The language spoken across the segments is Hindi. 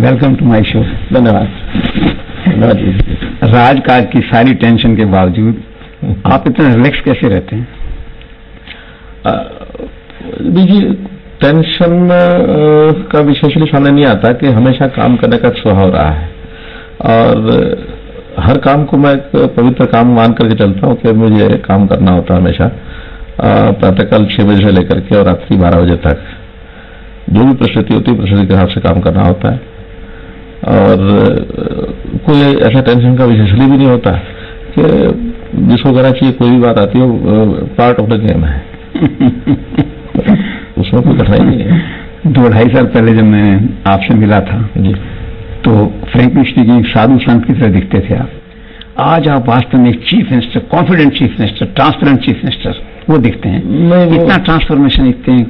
Welcome to my show. धन्यवाद। राजकाज की सारी टेंशन के बावजूद आप इतना रिलैक्स कैसे रहते हैं? देखिए, टेंशन का विषय इसलिए सामने नहीं आता कि हमेशा काम करने का स्वभाव रहा है और हर काम को मैं एक पवित्र काम मान करके चलता हूँ कि मुझे काम करना होता है हमेशा। प्रातःकाल 6 बजे से लेकर के और रात्रि 12 बजे तक जो भी परिस्थिति होती है परिस्थिति के हिसाब से काम करना होता है और कोई ऐसा टेंशन का विषय इसलिए भी नहीं होता कि जिसको करना चाहिए कोई भी बात आती है पार्ट ऑफ द गेम है। उसमें कोई कठिनाई नहीं है। 2-2.5 साल पहले जब मैं आपसे मिला था जी, तो फ्रैंकली स्पीकिंग साधु संत की तरह दिखते थे आप। आज आप वास्तव में एक chief minister, confident chief minister, transparent chief minister वो दिखते हैं। इतना ट्रांसफॉर्मेशन इतने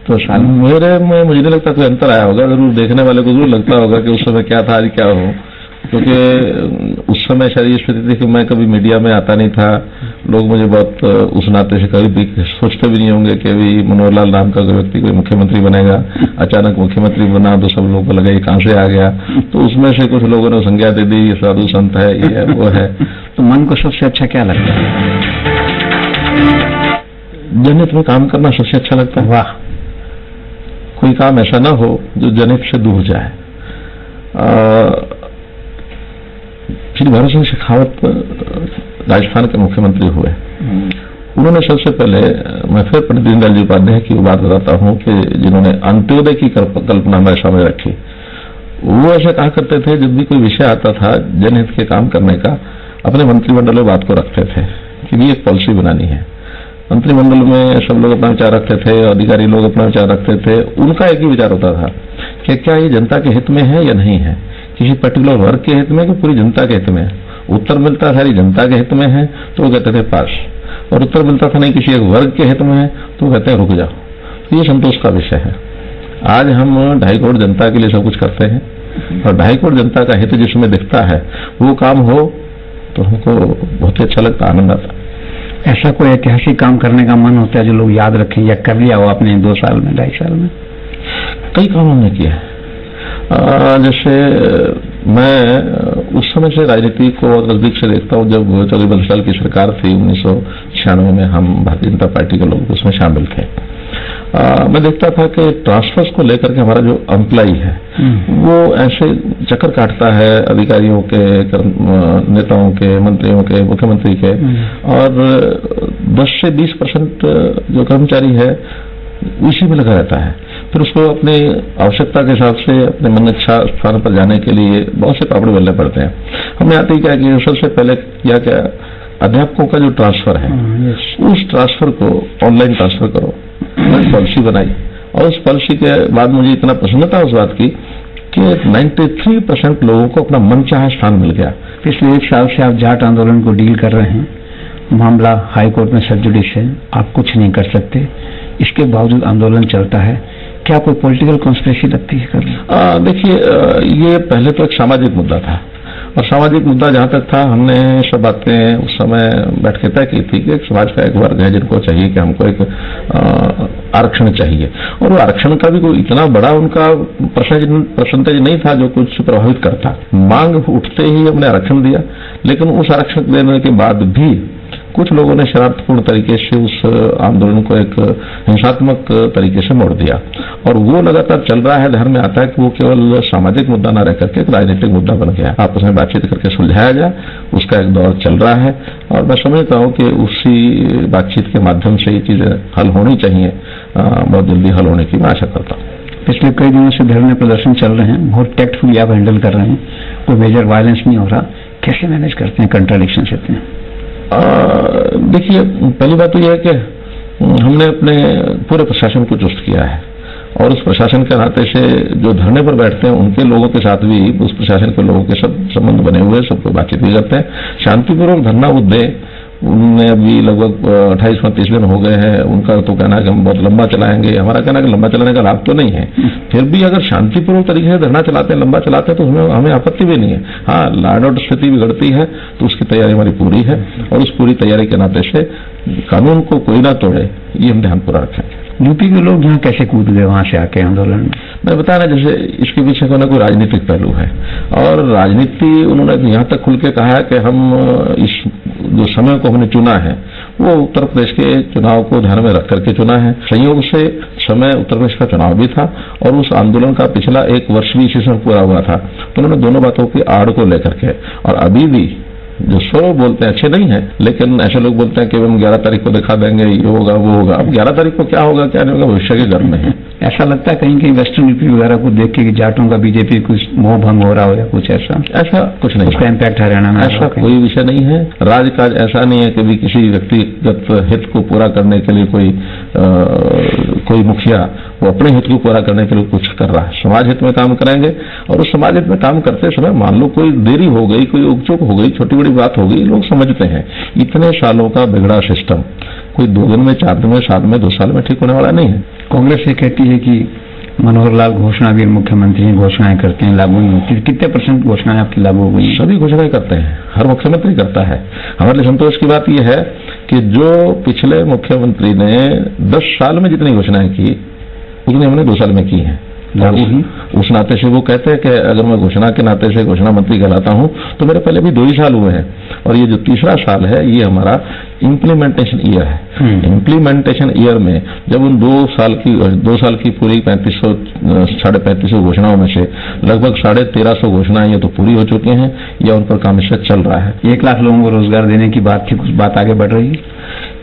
तो साल मुझे नहीं लगता कोई अंतर आया होगा। जरूर देखने वाले को जरूर लगता होगा कि उस समय क्या था आज क्या हो, क्योंकि उस समय शायद ये स्थिति थी कि मैं कभी मीडिया में आता नहीं था। लोग मुझे बहुत उस नाते से कभी भी सोचते भी नहीं होंगे कि अभी मनोहर लाल नाम का कोई व्यक्ति कोई मुख्यमंत्री बनेगा। अचानक मुख्यमंत्री बना तो सब लोगों को लगा ये कहां से आ गया। तो उसमें से कुछ लोगों ने संज्ञा दे दी, ये साधु संत है, ये है, वो है। तो मन को सबसे अच्छा क्या लगता है? जनहित में काम करना सबसे अच्छा लगता है। वाह, कोई काम ऐसा ना हो जो जनहित से दूर जाए। श्री भरत सिंह शेखावत राजस्थान के मुख्यमंत्री हुए। उन्होंने सबसे पहले, मैं फिर पंडित दीनदयाल जी उपाध्याय की बात बताता हूं कि जिन्होंने अंत्योदय की कल्पना हमारे सामने रखी। वो ऐसे कहा करते थे जब भी कोई विषय आता था जनहित के काम करने का, अपने मंत्रिमंडल में बात को रखते थे कि ये एक पॉलिसी बनानी है। मंत्रिमंडल में सब लोग अपना विचार रखते थे, अधिकारी लोग अपना विचार रखते थे। उनका एक ही विचार होता था कि क्या ये जनता के हित में है या नहीं है, किसी पर्टिकुलर वर्ग के हित में कि पूरी जनता के हित में है। उत्तर मिलता सारी जनता के हित में है तो वो कहते थे पास, और उत्तर मिलता था नहीं किसी एक वर्ग के हित में है तो वो कहते हैं रुक जाओ। तो ये संतोष का विषय है। आज हम 2.5 करोड़ जनता के लिए सब कुछ करते हैं और 2.5 करोड़ जनता का हित जिसमें दिखता है वो काम हो तो हमको बहुत ही अच्छा लगता, आनंद आता। ऐसा कोई ऐतिहासिक काम करने का मन होता है जो लोग याद रखें या कर लिया हो आपने 2 साल में, 2.5 साल में? कई काम हमने किया है। जैसे मैं उस समय से राजनीति को नजदीक से देखता हूँ जब 14 साल की सरकार थी। 1996 में हम भारतीय जनता पार्टी के लोग उसमें शामिल थे। मैं देखता था कि ट्रांसफर्स को लेकर के हमारा जो एम्प्लॉई है वो ऐसे चक्कर काटता है अधिकारियों के, नेताओं के, मंत्रियों के, मुख्यमंत्री के, और 10 से 20% जो कर्मचारी है इसी में लगा रहता है। फिर उसको अपनी आवश्यकता के हिसाब से अपने मन इच्छा स्थान पर जाने के लिए बहुत से पापड़ बेलने पड़ते हैं। हमने आते ही क्या किया, सबसे पहले किया क्या, अध्यापकों का जो ट्रांसफर है उस ट्रांसफर को ऑनलाइन ट्रांसफर करो। मैंने पॉलिसी बनाई और उस पॉलिसी के बाद मुझे इतना प्रसन्नता उस बात की कि 93% लोगों को अपना मनचाहा स्थान मिल गया। पिछले 1 साल से आप जाट आंदोलन को डील कर रहे हैं। मामला हाईकोर्ट में सब जुडिस है, आप कुछ नहीं कर सकते, इसके बावजूद आंदोलन चलता है। क्या कोई पॉलिटिकल कॉन्स्पिरेसी लगती है करना? देखिए, ये पहले तो एक सामाजिक मुद्दा था और सामाजिक मुद्दा जहां तक था हमने सब बातें उस समय बैठ के तय की थी कि एक समाज का एक वर्ग है जिनको चाहिए कि हमको एक आरक्षण चाहिए, और वो आरक्षण का भी कोई इतना बड़ा उनका परसेंटेज नहीं था जो कुछ प्रभावित करता। मांग उठते ही हमने आरक्षण दिया, लेकिन उस आरक्षण देने के बाद भी कुछ लोगों ने शरारतपूर्ण तरीके से उस आंदोलन को एक हिंसात्मक तरीके से मोड़ दिया और वो लगातार चल रहा है। ध्यान में आता है कि वो केवल सामाजिक मुद्दा न रह करके एक राजनीतिक मुद्दा बन गया। आपस में बातचीत करके सुलझाया जाए, उसका एक दौर चल रहा है और मैं समझता हूँ कि उसी बातचीत के माध्यम से ये चीजें हल होनी चाहिए, बहुत जल्दी हल होने की मैं आशा करता हूँ। पिछले कई दिनों से धरने प्रदर्शन चल रहे हैं, बहुत टैक्टफुली आप हैंडल कर रहे हैं, कोई मेजर वायलेंस नहीं हो रहा, कैसे मैनेज करते हैं कंट्राडिक्शन इतने? देखिए, पहली बात तो यह है कि हमने अपने पूरे प्रशासन को चुस्त किया है और उस प्रशासन के नाते से जो धरने पर बैठते हैं उनके लोगों के साथ भी उस प्रशासन के लोगों के सब संबंध बने हुए, सबको बातचीत भी करते हैं। शांतिपूर्वक धरना वो दे, उनने अभी लगभग 28-29 दिन हो गए हैं। उनका तो कहना है कि हम बहुत लंबा चलाएंगे, हमारा कहना है कि लंबा चलाने का लाभ तो नहीं है। फिर भी अगर शांतिपूर्वक तरीके से धरना चलाते हैं, लंबा चलाते हैं तो उसमें हमें आपत्ति भी नहीं है। हाँ, लॉ एंड ऑर्डर स्थिति बिगड़ती है तो उसकी तैयारी हमारी पूरी है और उस पूरी तैयारी के नाते से कानून को कोई ना तोड़े ये हम ध्यान पूरा रखेंगे। यूपी के लोग यहाँ कैसे कूद गए वहां से आके आंदोलन में? मैं बता रहा जैसे इसके पीछे कोई ना कोई राजनीतिक पहलू है, और राजनीति उन्होंने यहाँ तक खुल के कहा है कि हम इस जो समय को हमने चुना है वो उत्तर प्रदेश के चुनाव को ध्यान में रख करके चुना है। संयोग से समय उत्तर प्रदेश का चुनाव भी था और उस आंदोलन का पिछला 1 वर्ष भी इसी समय पूरा हुआ था, तो उन्होंने दोनों बातों की आड़ को लेकर के, और अभी भी जो सो बोलते हैं अच्छे नहीं है, लेकिन ऐसे लोग बोलते हैं कि हम 11 तारीख को दिखा देंगे, ये होगा वो होगा। अब 11 तारीख को क्या होगा क्या नहीं होगा भविष्य के घर में है। ऐसा लगता है कहीं कहीं वेस्टर्न यूपी वगैरह को देख के कि जाटों का बीजेपी कुछ मोह भंग हो रहा हो या कुछ ऐसा कुछ नहीं, उसका इम्पैक्ट हरियाणा में ऐसा कोई विषय नहीं है। राजकाज ऐसा नहीं है कि भी किसी व्यक्तिगत हित को पूरा करने के लिए कोई मुखिया वो अपने हित को पूरा करने के लिए कुछ कर रहा है। समाज हित में काम करेंगे, और उस समाज हित में काम करते समय मान लो कोई देरी हो गई, कोई उकचुक हो गई, छोटी बड़ी बात हो गई, लोग समझते हैं। इतने सालों का बिगड़ा सिस्टम कोई 2 दिन में, 4 दिन में, 7 में, 2 साल में ठीक होने वाला नहीं है। कांग्रेस ये कहती है कि मनोहर लाल घोषणावीर मुख्यमंत्री हैं, घोषणाएं करते हैं, लागू नहीं होती। कितने % घोषणाएं आपकी लागू हो गई? सभी घोषणाएं करते हैं, हर मुख्यमंत्री करता है। हमारे लिए संतोष की बात यह है कि जो पिछले मुख्यमंत्री ने 10 साल में जितनी घोषणाएं की उतनी हमने 2 साल में की है। लागू ही उस नाते से वो कहते हैं कि अगर मैं घोषणा के नाते से घोषणा मंत्री कहलाता हूं तो मेरे पहले भी 2 ही साल हुए हैं, और ये जो तीसरा साल है ये हमारा इम्प्लीमेंटेशन ईयर है। इम्प्लीमेंटेशन ईयर में जब उन 2 साल की पूरी 3500 घोषणाओं में से लगभग 1350 घोषणाएं ये तो पूरी हो चुकी हैं या उन पर काम इससे चल रहा है। 1 लाख लोगों को रोजगार देने की बात थी, कुछ बात आगे बढ़ रही है?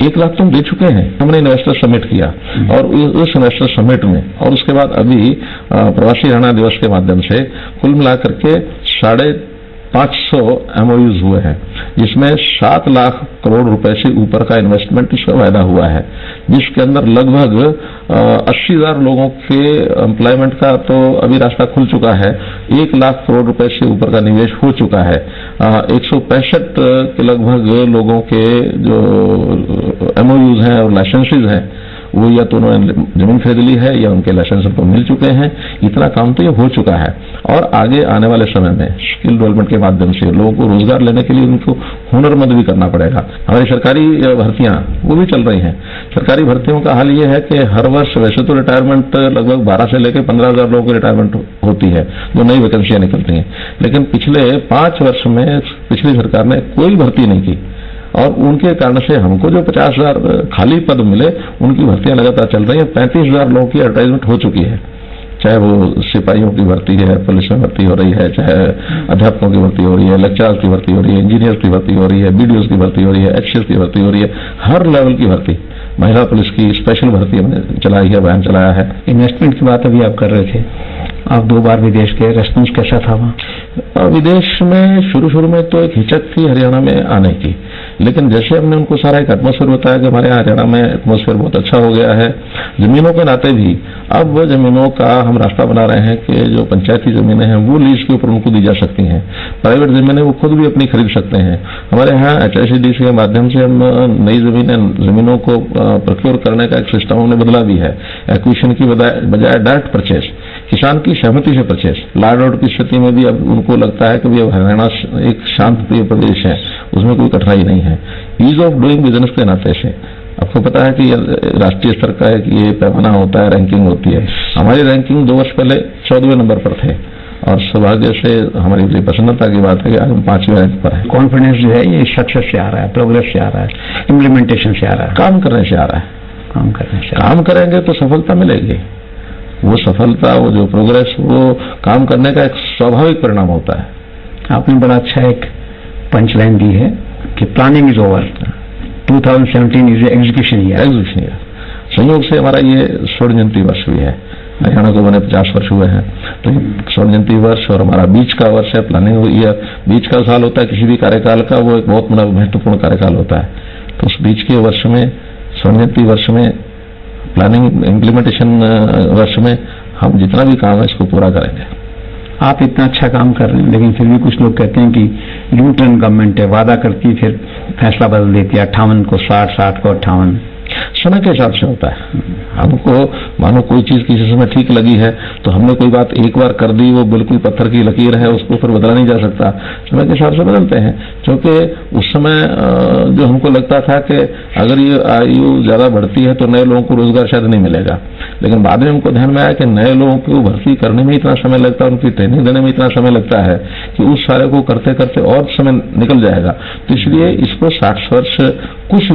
1 लाख तो हम दे चुके हैं। हमने इन्वेस्टर समिट किया, और उस इन्वेस्टर समिट में और उसके बाद अभी प्रवासी हरियाणा दिवस के माध्यम से कुल मिलाकर के 550 MOUs हुए हैं, जिसमें 7 लाख करोड़ रुपए से ऊपर का इन्वेस्टमेंट इसका वायदा हुआ है, जिसके अंदर लगभग 80,000 लोगों के एम्प्लॉयमेंट का तो अभी रास्ता खुल चुका है। 1 लाख करोड़ रुपए से ऊपर का निवेश हो चुका है। 165 के लगभग लोगों के जो MOUs हैं और लाइसेंसेज हैं वो या तो उन्होंने जमीन खरीद ली है या उनके लाइसेंस उनको मिल चुके हैं। इतना काम तो ये हो चुका है, और आगे आने वाले समय में स्किल डेवलपमेंट के माध्यम से लोगों को रोजगार लेने के लिए उनको हुनरमंद भी करना पड़ेगा। हमारी सरकारी भर्तियां वो भी चल रही हैं। सरकारी भर्तियों का हाल ये है कि हर वर्ष वैसे तो रिटायरमेंट लगभग 12 से लेकर 15,000 लोगों की रिटायरमेंट होती है, जो नई वैकेंसियां निकलती हैं, लेकिन पिछले 5 वर्ष में पिछली सरकार ने कोई भर्ती नहीं की, और उनके कारण से हमको जो 50,000 खाली पद मिले उनकी भर्तियां लगातार चल रही हैं। 35,000 लोगों की एडवर्टाइजमेंट हो चुकी है, चाहे वो सिपाहियों की भर्ती है, पुलिस में भर्ती हो रही है, चाहे अध्यापकों की भर्ती हो रही है, लेक्चरर्स की भर्ती हो रही है, इंजीनियर्स की भर्ती हो रही है, BDOs की भर्ती हो रही है, HCS की भर्ती हो रही है, हर लेवल की भर्ती। महिला पुलिस की स्पेशल भर्ती हमने चलाई है, अभियान चलाया है। इन्वेस्टमेंट की बात अभी आप कर रहे थे, आप 2 बार विदेश गए, रेस्पॉन्स कैसा था वहाँ? विदेश में शुरू में तो एक हिचक थी हरियाणा में आने की, लेकिन जैसे हमने उनको सारा एक एटमॉस्फेयर बताया कि हमारे यहाँ हरियाणा में एटमॉस्फेयर बहुत अच्छा हो गया है, जमीनों के नाते भी अब वो जमीनों का हम रास्ता बना रहे हैं कि जो पंचायती जमीनें हैं वो लीज के ऊपर उनको दी जा सकती हैं। प्राइवेट जमीनें वो खुद भी अपनी खरीद सकते हैं। हमारे यहाँ HICDC के माध्यम से हम नई जमीनों को प्रोक्योर करने का एक सिस्टम हमने बदला भी है। एक्विजिशन की बजाय डायरेक्ट परचेज, किसान की सहमति से परचेज। लॉ एंड ऑर्डर की स्थिति में भी अब उनको लगता है कि भी हरियाणा एक शांत प्रिय प्रदेश है, उसमें कोई कठिनाई नहीं है। ईज ऑफ डूइंग बिजनेस के नाते से आपको पता है कि राष्ट्रीय स्तर का एक ये पैमाना होता है, रैंकिंग होती है। हमारी रैंकिंग 2 वर्ष पहले 14वें नंबर पर थे, और सौभाग्य से हमारी लिए प्रसन्नता की बात है कि आज हम 5वें रैंक पर है। कॉन्फिडेंस जो है ये सक्सेस से आ रहा है, प्रोग्रेस से आ रहा है, इम्प्लीमेंटेशन से आ रहा है, काम करने से आ रहा है। काम करेंगे तो सफलता मिलेगी। वो सफलता, वो जो प्रोग्रेस, वो काम करने का एक स्वाभाविक परिणाम होता है। आपने बड़ा अच्छा एक पंचलाइन दी है कि planning is over, 2017 is execution year. संयोग से हमारा ये स्वर्ण जयंती वर्ष भी है, हरियाणा को बने 50 वर्ष हुए हैं, तो स्वर्ण जयंती वर्ष और हमारा बीच का वर्ष है, प्लानिंग ईयर। बीच का साल होता है किसी भी कार्यकाल का, वो एक बहुत बड़ा महत्वपूर्ण कार्यकाल होता है। तो उस बीच के वर्ष में, स्वर्ण जयंती वर्ष में, प्लानिंग इम्प्लीमेंटेशन वर्ष में हम जितना भी काम है इसको पूरा करेंगे। आप इतना अच्छा काम कर रहे हैं, लेकिन फिर भी कुछ लोग कहते हैं कि यू टर्न गवर्नमेंट है, वादा करती फिर फैसला बदल देती है, 58 को 60, 60 को 58। समय के हिसाब से होता है। हमको मानो कोई चीज किसी समय ठीक लगी है तो हमने कोई बात एक बार कर दी, वो बिल्कुल पत्थर की लकीर है, उसको फिर बदला नहीं जा सकता। समय के हिसाब से बदलते हैं, क्योंकि उस समय जो हमको लगता था कि अगर ये आयु ज्यादा बढ़ती है तो नए लोगों को रोजगार शायद नहीं मिलेगा, लेकिन बाद में हमको ध्यान में आया कि नए लोगों को भर्ती करने में इतना समय लगता है, उनकी ट्रेनिंग देने में इतना समय लगता है कि उस सारे को करते करते और समय निकल जाएगा। तो इसलिए इसको 60 वर्ष कुछ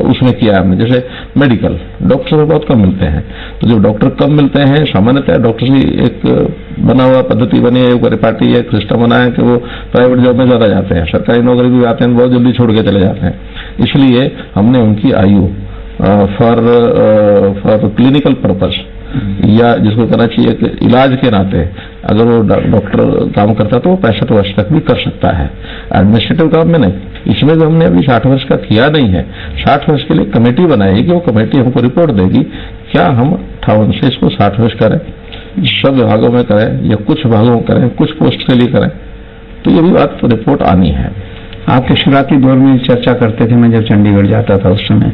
उसमें किया हमने। जैसे मेडिकल डॉक्टर बहुत कम मिलते हैं, तो जब डॉक्टर कम मिलते हैं, सामान्यतः डॉक्टर की एक बना हुआ पद्धति बनी है, एक पार्टी एक सिस्टम बना है कि वो प्राइवेट जॉब में ज्यादा जाते हैं, सरकारी नौकरी भी आते हैं बहुत जल्दी छोड़ के चले जाते हैं। इसलिए हमने उनकी आयु फॉर क्लिनिकल पर्पस या जिसको कहना चाहिए कि इलाज के नाते अगर वो डॉक्टर काम करता तो वो 65 वर्ष तक भी कर सकता है, एडमिनिस्ट्रेटिव काम में नहीं। इसमें जो हमने अभी 60 वर्ष का किया नहीं है, 60 वर्ष के लिए कमेटी बनाई कि वो कमेटी हमको रिपोर्ट देगी क्या हम 58 से इसको 60 वर्ष करें, सब विभागों में करें या कुछ विभागों में करें, कुछ पोस्ट के लिए करें। तो ये भी बात रिपोर्ट आनी है। आपके शुरुआती दौर में चर्चा करते थे, मैं जब चंडीगढ़ जाता था उस समय,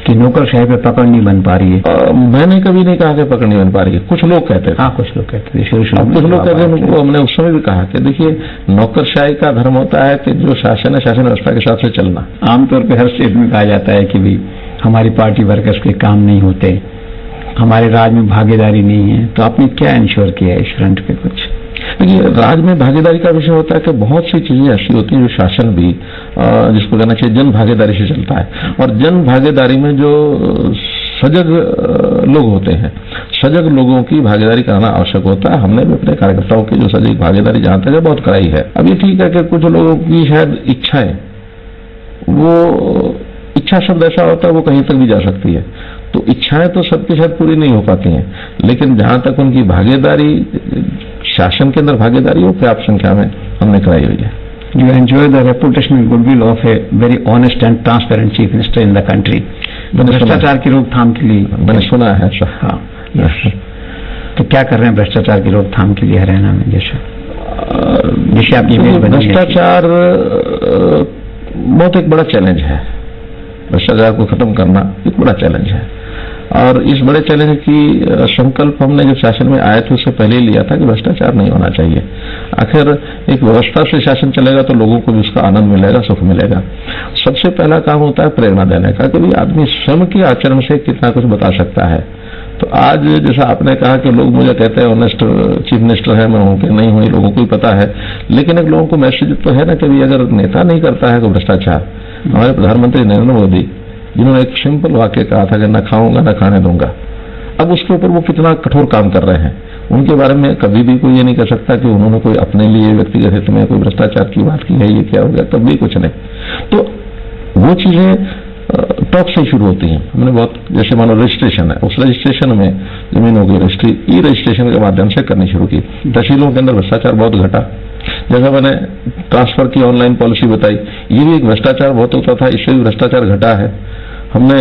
कि नौकरशाही पे पकड़ नहीं बन पा रही है। मैंने कभी नहीं कहा कि पकड़ नहीं बन पा रही है, कुछ लोग कहते थे। हाँ, कुछ लोग कहते थे, कुछ लोग कहते हैं। वो हमने उस समय भी कहा कि देखिए, नौकरशाही का धर्म होता है कि जो शासन है, शासन व्यवस्था के हिसाब से चलना। आमतौर पर हर स्टेट में कहा जाता है कि भाई हमारी पार्टी वर्कर्स के काम नहीं होते, हमारे राज में भागीदारी नहीं है। तो आपने क्या इंश्योर किया है इस फ्रंट पे कुछ? देखिए, राज में भागीदारी का विषय होता है कि बहुत सी चीजें ऐसी होती हैं जो शासन भी जिसको कहना चाहिए जन भागीदारी से चलता है, और जन भागीदारी में जो सजग लोग होते हैं, सजग लोगों की भागीदारी कराना आवश्यक होता है। हमने भी अपने कार्यकर्ताओं की जो सजग भागीदारी जहां तक है बहुत कराई है। अब ये ठीक है कि कुछ लोगों की शायद इच्छाएं, वो इच्छा शब्द ऐसा होता है वो कहीं तक भी जा सकती है, तो इच्छाएं तो सबके साथ पूरी नहीं हो पाती हैं, लेकिन जहां तक उनकी भागीदारी, शासन के अंदर भागीदारी वो पर्याप्त संख्या में हमने कराई हुई है। You enjoy the reputation and goodwill of a very honest and transparent chief minister in the country. भ्रष्टाचार की रोकथाम के लिए मैंने सुना है सर। हाँ, तो क्या कर रहे हैं भ्रष्टाचार की रोकथाम के लिए हरियाणा में? जैसे आप ये भ्रष्टाचार बहुत एक बड़ा चैलेंज है, भ्रष्टाचार को खत्म करना एक बड़ा चैलेंज है, और इस बड़े चैलेंज की संकल्प हमने जब शासन में आए थे उससे पहले लिया था कि भ्रष्टाचार नहीं होना चाहिए। आखिर एक व्यवस्था से शासन चलेगा तो लोगों को भी उसका आनंद मिलेगा, सुख मिलेगा। सबसे पहला काम होता है प्रेरणा देने का, कि आदमी स्वयं के आचरण से कितना कुछ बता सकता है। तो आज जैसा आपने कहा कि लोग मुझे कहते हैं ऑनेस्ट चीफ मिनिस्टर है, मैं हूं कि नहीं हूं, लोगों को ही पता है, लेकिन एक लोगों को मैसेज तो है ना कि अगर नेता नहीं करता है तो भ्रष्टाचार। हमारे प्रधानमंत्री नरेंद्र मोदी जिन्होंने एक सिंपल वाक्य कहा था कि न खाऊंगा न खाने दूंगा, अब उसके ऊपर वो कितना कठोर काम कर रहे हैं। उनके बारे में कभी भी कोई ये नहीं कर सकता कि उन्होंने कोई अपने लिए व्यक्तिगत हित में कोई भ्रष्टाचार की बात की है, ये क्या हो गया, कभी कुछ नहीं। तो वो चीजें टॉप से शुरू होती हैं। हमने बहुत, जैसे मानो रजिस्ट्रेशन है, उस रजिस्ट्रेशन में जमीनों की ई रजिस्ट्रेशन के माध्यम से करनी शुरू की। तहसीलों के अंदर भ्रष्टाचार बहुत घटा। जैसा मैंने ट्रांसफर की ऑनलाइन पॉलिसी बताई, ये भी एक भ्रष्टाचार बहुत होता था, इससे भी भ्रष्टाचार घटा है। हमने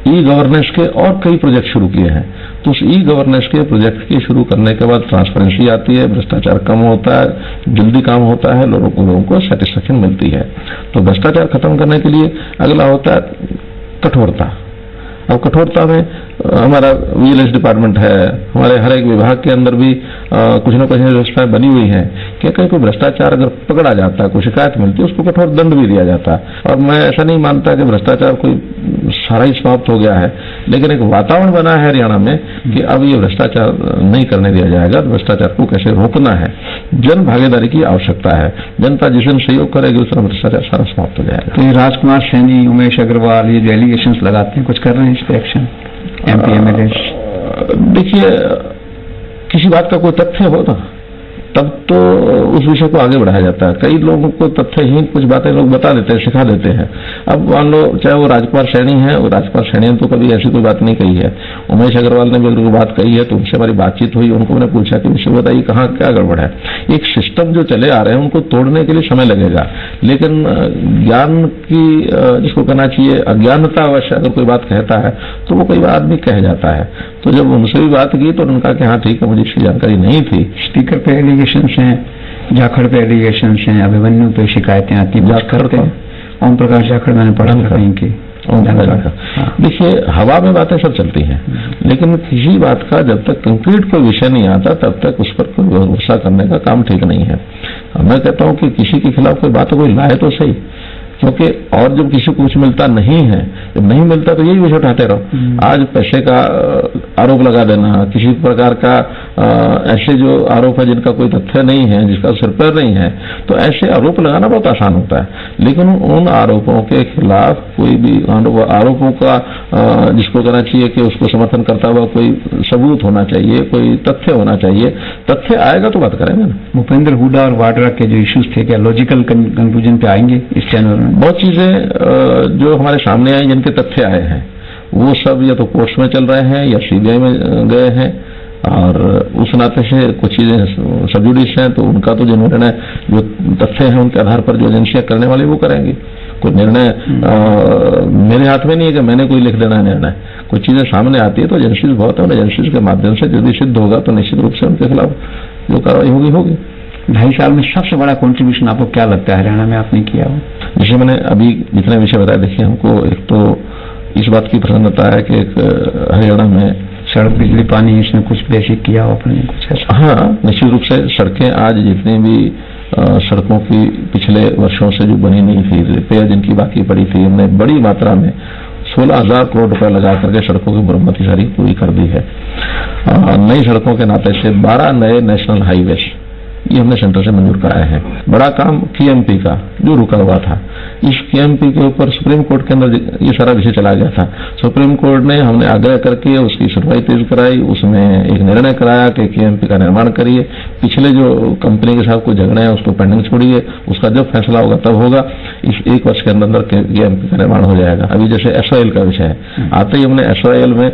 ई गवर्नेंस के और कई प्रोजेक्ट शुरू किए हैं, तो उस ई गवर्नेंस के प्रोजेक्ट के शुरू करने के बाद ट्रांसपेरेंसी आती है, भ्रष्टाचार कम होता है, जल्दी काम होता है, लोगों को सेटिस्फेक्शन मिलती है। तो भ्रष्टाचार खत्म करने के लिए अगला होता है कठोरता। अब कठोरता में हमारा विजिलेंस डिपार्टमेंट है, हमारे हर एक विभाग के अंदर भी कुछ न कुछ व्यवस्थाएं बनी हुई हैं कि कहीं कोई भ्रष्टाचार अगर पकड़ा जाता है, कोई शिकायत मिलती है, उसको कठोर दंड भी दिया जाता है। और मैं ऐसा नहीं मानता कि भ्रष्टाचार कोई सारा ही समाप्त हो गया है, लेकिन एक वातावरण बना है हरियाणा में कि अब ये भ्रष्टाचार नहीं करने दिया जाएगा। भ्रष्टाचार को कैसे रोकना है, जन भागीदारी की आवश्यकता है। जनता जिस दिन सहयोग करेगी उस तरह भ्रष्टाचार सारा समाप्त हो जाएगा। तो ये राजकुमार सैनी, उमेश अग्रवाल, ये जो एलिगेशन लगाते हैं, कुछ कर रहे हैं इस पे एक्शन? एमपी एमएलए देखिए, किसी बात का कोई तथ्य हो ना, तब तो उस विषय को आगे बढ़ाया जाता है। कई लोगों को तथ्यहीन कुछ बातें लोग बता देते हैं, सिखा देते हैं। अब मान लो चाहे वो राजकुमार सैनी है, वो राजकुमार सैनी ने तो कभी ऐसी कोई बात नहीं कही है। उमेश अग्रवाल ने भी अगर कोई बात कही है तो उनसे हमारी बातचीत हुई, उनको मैंने पूछा कि विषय बताइए कहाँ क्या गड़बड़ है। एक सिस्टम जो चले आ रहे हैं उनको तोड़ने के लिए समय लगेगा, लेकिन ज्ञान की जिसको कहना चाहिए अज्ञानता अवश्य अगर कोई बात कहता है तो वो कई बार आदमी कह जाता है। तो जब उनसे भी बात की तो उन्होंने कहा कि हाँ ठीक है, मुझे इसकी जानकारी नहीं थी। स्पीकर पे एलिगेशन हैं, जाखड़ पे एलिगेशन हैं, अभिमन्यु पे शिकायतें आती हैं, बात करते हैं। ओम प्रकाश जाखड़ मैंने पढ़ा था कहीं की, देखिए, हवा में बातें सब चलती हैं, लेकिन किसी बात का जब तक कंक्रीट कोई विषय नहीं आता तब तक उस पर कोई भरोसा करने का काम ठीक नहीं है। मैं कहता हूं कि किसी के खिलाफ कोई बात कोई लाए तो सही, क्योंकि और जब किसी को कुछ मिलता नहीं है, जब नहीं मिलता तो यही विषय उठाते रहो। आज पैसे का आरोप लगा देना, किसी प्रकार का ऐसे जो आरोप है जिनका कोई तथ्य नहीं है, जिसका सिर पैर नहीं है, तो ऐसे आरोप लगाना बहुत आसान होता है। लेकिन उन आरोपों के खिलाफ कोई भी आरोपों का जिसको कहना चाहिए कि उसको समर्थन करता हुआ कोई सबूत होना चाहिए, कोई तथ्य होना चाहिए। तथ्य आएगा तो बात करेंगे ना। भूपेंद्र हुड्डा और वाड्रा के जो इश्यूज थे, क्या लॉजिकल कंक्लूजन पे आएंगे इस चैनल में? बहुत चीजें जो हमारे सामने आई जिनके तथ्य आए हैं वो सब या तो कोर्ट्स में चल रहे हैं या सीबीआई में गए हैं, और उस नाते से कुछ चीजें सब जुडिस हैं, तो उनका तो जो निर्णय जो तथ्य है उनके आधार पर जो एजेंसियां करने वाली वो करेंगी। कोई निर्णय मेरे हाथ में नहीं है कि मैंने कोई लिख देना है निर्णय। कुछ चीजें सामने आती है तो एजेंसीज बहुत है, उन एजेंसीज के माध्यम से यदि सिद्ध होगा तो निश्चित रूप से उनके खिलाफ जो कार्रवाई होगी होगी। 2.5 साल में सबसे बड़ा कंट्रीब्यूशन आपको क्या लगता है हरियाणा में आपने किया हो? जैसे मैंने अभी जितने विषय बताया, देखिए हमको एक तो इस बात की प्रसन्नता है कि एक हरियाणा में सड़क, बिजली, पानी, इसमें कुछ बेसिक किया हो आपने कुछ ऐसा? हाँ, निश्चित रूप से सड़कें आज जितनी भी सड़कों की पिछले वर्षों से जो बनी नहीं थी, रिपेयर जिनकी बाकी पड़ी थी, हमने बड़ी मात्रा में 16,000 करोड़ रुपए लगा करके सड़कों की मरम्मत सारी पूरी कर दी है। नई सड़कों के नाते से 12 नए नेशनल हाईवे ये हमने सेंटर से मंजूर कराए हैं। बड़ा काम केएमपी का जो रुका हुआ था, इस केएमपी के ऊपर सुप्रीम कोर्ट के अंदर ये सारा विषय चला गया था। सुप्रीम कोर्ट ने हमने आग्रह करके उसकी सुनवाई तेज कराई, उसमें एक निर्णय कराया कि केएमपी का निर्माण करिए। पिछले जो कंपनी के साथ कोई झगड़े हैं उसको पेंडिंग छोड़िए, उसका जब फैसला होगा तब होगा। इस 1 वर्ष के अंदर केएमपी का निर्माण हो जाएगा। अभी जैसे एसवाईएल का विषय है, आते ही हमने एसवाईएल में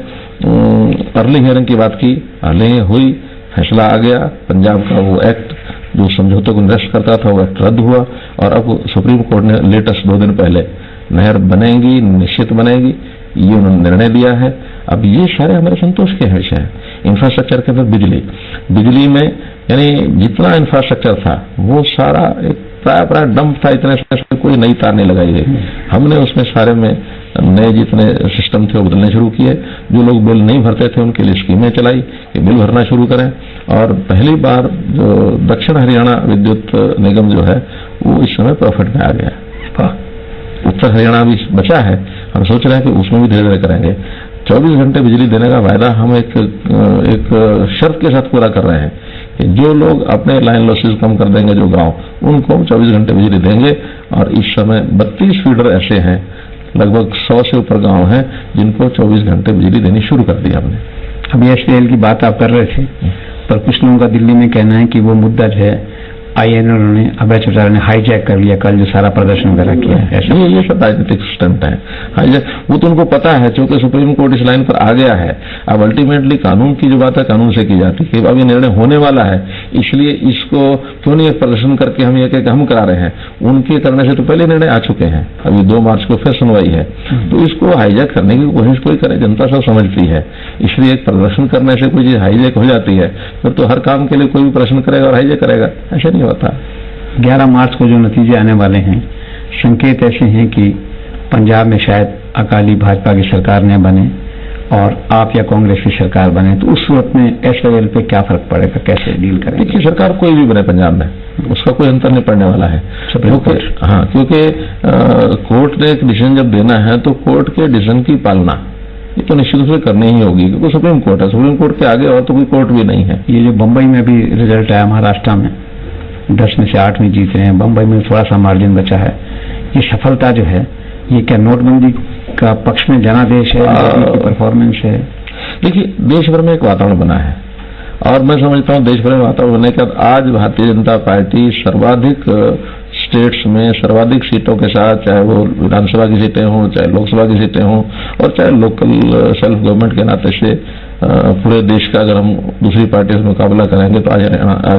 अर्ली हियरिंग की बात की, अर्ली हुई, फैसला आ गया। पंजाब का वो एक्ट जो समझौते को निरस्त करता था वो एक्ट रद्द हुआ, और अब सुप्रीम कोर्ट ने लेटेस्ट 2 दिन पहले नहर बनेगी, निश्चित बनेगी, ये उन्होंने निर्णय लिया है। अब ये सारे हमारे संतोष के विषय है। इंफ्रास्ट्रक्चर के अंदर बिजली में यानी जितना इंफ्रास्ट्रक्चर था वो सारा एक प्राय डंप था, इतने से कोई नई तार नहीं लगाई गई। हमने उसमें सारे में नए जितने सिस्टम थे वो बदलने शुरू किए। जो लोग बिल नहीं भरते थे उनके लिए स्कीमें चलाई कि बिल भरना शुरू करें, और पहली बार जो दक्षिण हरियाणा विद्युत निगम जो है वो इस समय प्रॉफिट में आ गया। उत्तर हरियाणा भी बचा है, हम सोच रहे हैं कि उसमें भी धीरे धीरे करेंगे। 24 घंटे बिजली देने का वायदा हम एक शर्त के साथ पूरा कर रहे हैं कि जो लोग अपने लाइन लॉसेज कम कर देंगे, जो गांव, उनको हम 24 घंटे बिजली देंगे। और इस समय 32 फीडर ऐसे हैं, लगभग 100 से ऊपर गांव हैं जिनको 24 घंटे बिजली देनी शुरू कर दी हमने। अभी एसपीएल की बात आप कर रहे थे, पर कुछ लोगों का दिल्ली में कहना है कि वो मुद्दा जो है आईएनएल ने, अभय चौटाला ने हाईजैक कर लिया, कल जो सारा प्रदर्शन वगैरह किया है। ऐसा ये सब राजनीतिक स्टंट है, हाईजैक। वो तो उनको पता है, क्योंकि सुप्रीम कोर्ट इस लाइन पर आ गया है। अब अल्टीमेटली कानून की जो बात है कानून से की जाती है। अब ये निर्णय होने वाला है, इसलिए इसको क्यों नहीं प्रदर्शन करके हम ये कह हम करा रहे हैं। उनके करने से तो पहले निर्णय आ चुके हैं, अभी 2 मार्च को फिर सुनवाई है। तो इसको हाईजैक करने की कोशिश कोई करे, जनता सब समझती है। इसलिए एक प्रदर्शन करने से कोई चीज हाईजैक हो जाती है, फिर तो हर काम के लिए कोई भी प्रदर्शन करेगा और हाईजैक करेगा, ऐसा नहीं होता। 11 मार्च को जो नतीजे आने वाले हैं, संकेत ऐसे हैं कि पंजाब में शायद अकाली भाजपा की सरकार न बने और आप या कांग्रेस की सरकार बने, तो उस सूरत में एसवाईएल पे क्या फर्क पड़ेगा, कैसे डील करेंगे? देखिए, सरकार कोई भी बने पंजाब में, उसका कोई अंतर नहीं पड़ने वाला है। क्योंकि कोर्ट ने एक डिसीजन जब देना है तो कोर्ट के डिसीजन की पालना ये तो निश्चित रूप से करनी ही होगी, क्योंकि सुप्रीम कोर्ट है। सुप्रीम कोर्ट के आगे और तो कोई कोर्ट भी नहीं है। ये जो बंबई में भी रिजल्ट आया, महाराष्ट्र में 10 में से 8 में जीत रहे हैं, बंबई में थोड़ा सा मार्जिन बचा है, ये सफलता जो है ये क्या नोटबंदी का पक्ष में जनादेश है, परफॉर्मेंस है? देखिए, देश भर में एक वातावरण बना है, और मैं समझता हूँ देश भर में वातावरण बनने के बाद आज भारतीय जनता पार्टी सर्वाधिक स्टेट्स में सर्वाधिक सीटों के साथ, चाहे वो विधानसभा की सीटें हों, चाहे लोकसभा की सीटें हों, और चाहे लोकल सेल्फ गवर्नमेंट के नाते से पूरे देश का अगर हम दूसरी पार्टी से मुकाबला करेंगे तो आज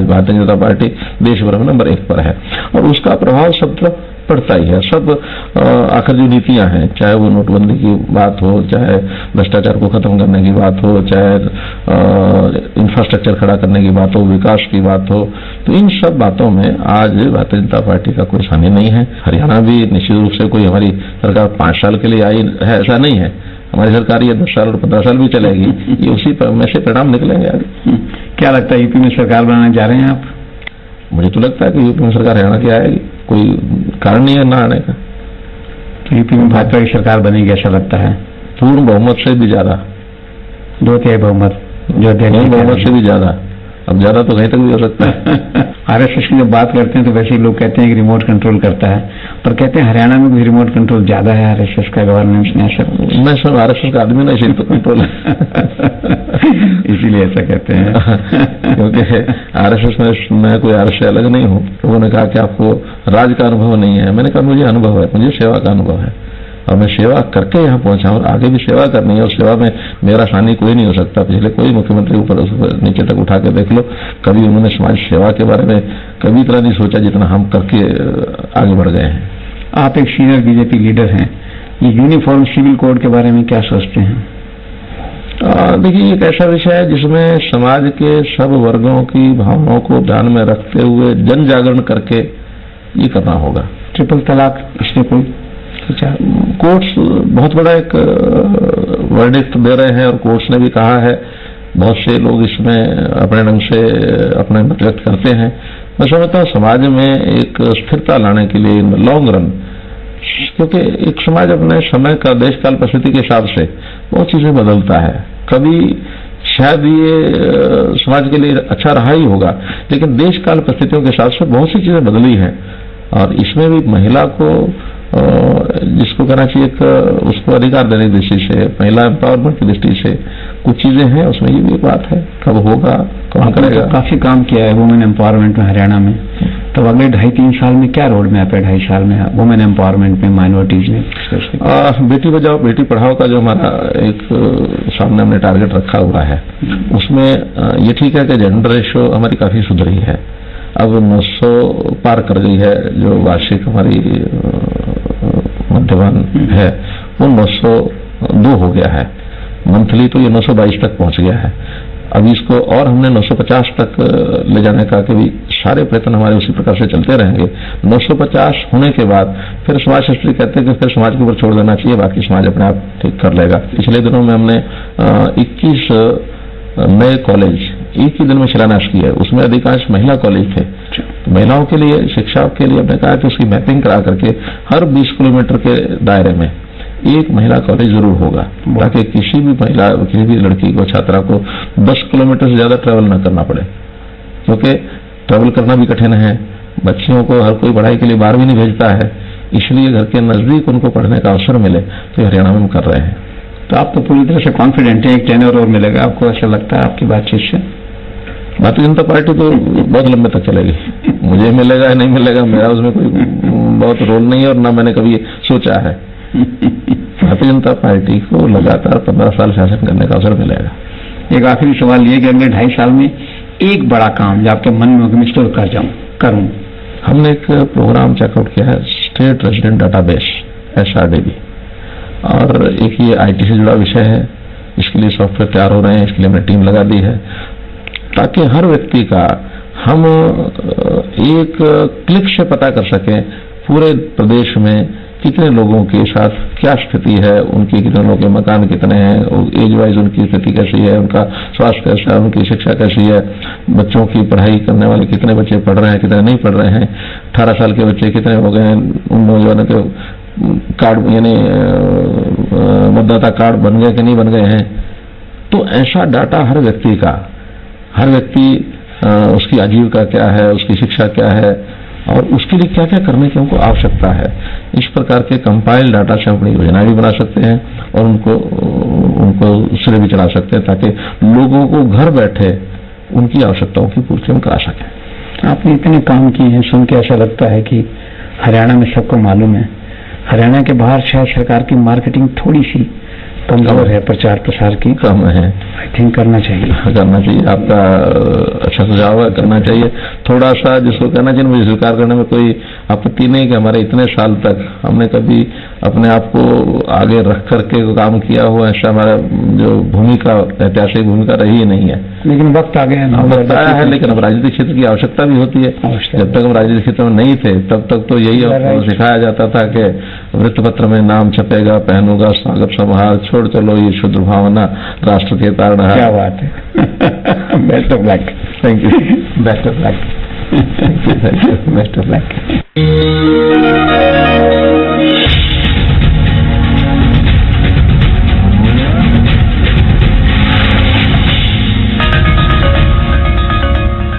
भारतीय जनता पार्टी देश भर में नंबर 1 पर है, और उसका प्रभाव सब तरफ पड़ता ही है। सब आखिर जो नीतियां हैं, चाहे वो नोटबंदी की बात हो, चाहे भ्रष्टाचार को खत्म करने की बात हो, चाहे इंफ्रास्ट्रक्चर खड़ा करने की बात हो, विकास की बात हो, तो इन सब बातों में आज भारतीय जनता पार्टी का कोई सानी नहीं है। हरियाणा भी निश्चित रूप से कोई हमारी सरकार 5 साल के लिए आई है ऐसा नहीं है। हमारी सरकार ये 10 साल और 15 साल भी चलेगी, ये उसी में से परिणाम निकलेंगे आगे। क्या लगता है यूपी में सरकार बनाने जा रहे हैं आप? मुझे तो लगता है कि यूपी में सरकार हरियाणा की आएगी, कोई कारण नहीं है ना आने का। तो यूपी में भाजपा की सरकार बनेगी ऐसा लगता है? पूर्ण बहुमत से भी ज्यादा, 2/3 बहुमत, जो पूर्ण बहुमत से भी ज्यादा, अब ज्यादा तो कहीं तक भी हो सकता है। आरएसएस की जब बात करते हैं तो वैसे ही लोग कहते हैं कि रिमोट कंट्रोल करता है, पर कहते हैं हरियाणा में भी रिमोट कंट्रोल ज्यादा है आरएसएस का, गवर्नेंस में ऐसा। मैं सब आरएसएस का आदमी ना, इसीलिए तो कंट्रोल है। इसीलिए ऐसा कहते हैं। क्योंकि आरएसएस में मैं कोई आरएस से अलग नहीं हूँ। लोगों ने कहा कि आपको राज का अनुभव नहीं है, मैंने कहा मुझे अनुभव है, मुझे सेवा का अनुभव है और मैं सेवा करके यहाँ पहुंचा और आगे भी सेवा करनी है और सेवा में मेरा सानी कोई नहीं हो सकता। पिछले कोई मुख्यमंत्री ऊपर नीचे तक उठा के देख लो, कभी उन्होंने समाज सेवा के बारे में कभी इतना नहीं सोचा जितना हम करके आगे बढ़ गए हैं। आप एक सीनियर बीजेपी लीडर हैं, ये यूनिफॉर्म सिविल कोड के बारे में क्या सोचते हैं? देखिए, एक ऐसा विषय है जिसमें समाज के सब वर्गों की भावनाओं को ध्यान में रखते हुए जन जागरण करके ये करना होगा। ट्रिपल तलाक, इसमें कोई कोर्ट्स बहुत बड़ा एक वर्डिक्ट दे रहे हैं और कोर्ट्स ने भी कहा है, बहुत से लोग इसमें अपने ढंग से अपने मत व्यक्त करते हैं। मैं समझता हूँ समाज में एक स्थिरता लाने के लिए इन लॉन्ग रन, क्योंकि एक समाज अपने समय का देश काल परिस्थिति के हिसाब से बहुत चीजें बदलता है। कभी शायद ये समाज के लिए अच्छा रहा ही होगा, लेकिन देश काल परिस्थितियों के हिसाब से बहुत सी चीजें बदली हैं और इसमें भी महिला को जिसको कहना चाहिए उसको अधिकार देने की दृष्टि से, महिला एम्पावरमेंट की दृष्टि से कुछ चीजें हैं, उसमें ये भी एक बात है। कब होगा, कौन करेगा? काफी काम किया है वुमेन एम्पावरमेंट में हरियाणा में, तो अगले 2.5-3 साल में क्या रोड मैप है? 2.5 साल में वुमेन एम्पावरमेंट में, माइनॉरिटीज में? बेटी बचाओ बेटी पढ़ाओ का जो हमारा एक सामने हमने टारगेट रखा हुआ है, उसमें ये ठीक है कि जेंडर रेशियो हमारी काफी सुधरी है, अब 900 पार कर गई है। जो वार्षिक हमारी मध्यमान है वो 902 हो गया है, मंथली तो ये 922 तक पहुंच गया है। अब इसको और हमने 950 तक ले जाने का कि भी सारे प्रयत्न हमारे उसी प्रकार से चलते रहेंगे। 950 होने के बाद फिर समाज शास्त्री कहते हैं कि फिर समाज के ऊपर छोड़ देना चाहिए, बाकी समाज अपने आप ठीक कर लेगा। पिछले दिनों में हमने 21 नए कॉलेज एक ही दिन में शिलान्यास किया है, उसमें अधिकांश महिला कॉलेज थे। महिलाओं के लिए शिक्षा के लिए हमने कहा कि उसकी मैपिंग करा करके हर 20 किलोमीटर के दायरे में एक महिला कॉलेज जरूर होगा, ताकि किसी भी महिला, किसी भी लड़की को, छात्रा को 10 किलोमीटर से ज्यादा ट्रेवल न करना पड़े, क्योंकि ट्रेवल करना भी कठिन है। बच्चियों को हर कोई पढ़ाई के लिए बाहर भी नहीं भेजता है, इसलिए घर के नजदीक उनको पढ़ने का अवसर मिले, तो हरियाणा में हम कर रहे हैं। तो आप तो पूरी तरह से कॉन्फिडेंट हैं, एक टेन्योर और मिलेगा आपको, ऐसा लगता है आपकी बातचीत से? भारतीय जनता पार्टी तो बहुत लंबे तक चलेगी। मुझे मिलेगा या नहीं मिलेगा, मेरा उसमें कोई बहुत रोल नहीं है और ना मैंने कभी सोचा है। भारतीय जनता पार्टी को लगातार 15 साल शासन करने का अवसर मिलेगा। एक आखिरी सवाल ये कि अगले 2.5 साल में एक बड़ा काम जो आपके मन में हो कि मैं स्टोर करूं। हमने एक प्रोग्राम चेकआउट किया है, स्टेट रेजिडेंट डाटाबेस, SRDB, और एक ये IT से जुड़ा विषय है। इसके लिए सॉफ्टवेयर तैयार हो रहे हैं, इसके लिए हमने टीम लगा दी है, ताकि हर व्यक्ति का हम एक क्लिक से पता कर सकें पूरे प्रदेश में कितने लोगों के साथ क्या स्थिति है, उनके कितने लोगों के मकान कितने हैं, एज वाइज उनकी स्थिति कैसी है, उनका स्वास्थ्य कैसा है, उनकी शिक्षा कैसी है, बच्चों की पढ़ाई करने वाले कितने बच्चे पढ़ रहे हैं, कितने नहीं पढ़ रहे हैं, 18 साल के बच्चे कितने हो गए हैं, उन नौजवानों के कार्ड यानी मतदाता कार्ड बन गए कि नहीं बन गए हैं। तो ऐसा डाटा हर व्यक्ति का, हर व्यक्ति उसकी आजीविका क्या है, उसकी शिक्षा क्या है और उसके लिए क्या क्या करने की उनको आवश्यकता है, इस प्रकार के कंपाइल डाटा से अपनी योजना भी बना सकते हैं और उनको सिरे भी चला सकते हैं, ताकि लोगों को घर बैठे उनकी आवश्यकताओं की पूर्ति हम करा सकें। आपने इतने काम किए हैं, सुन के ऐसा लगता है कि हरियाणा में सबको मालूम है, हरियाणा के बाहर शायद सरकार की मार्केटिंग थोड़ी सी कमजोर है, प्रचार प्रसार की कम है। आई थिंक करना चाहिए। आपका अच्छा सुझाव है, करना चाहिए। थोड़ा सा जिसको कहना चाहिए मुझे स्वीकार करने में कोई आपत्ति नहीं कि हमारे इतने साल तक हमने कभी अपने आप को आगे रख करके काम किया हुआ, ऐसा हमारा जो भूमिका ऐतिहासिक भूमिका रही ही नहीं है। लेकिन वक्त आ गया ना, वक्त आया है, लेकिन अब राजनीतिक क्षेत्र की आवश्यकता भी होती है। जब तक हम राजनीतिक क्षेत्र में नहीं थे तब तक तो यही सिखाया जाता था कि वृत्तपत्र में नाम छपेगा, पहनूंगा सागर समाहार, छोड़ चलो ये शुद्ध भावना राष्ट्र के कारण है। क्या बात है। Best of luck. Thank you. Best of luck. Best of luck.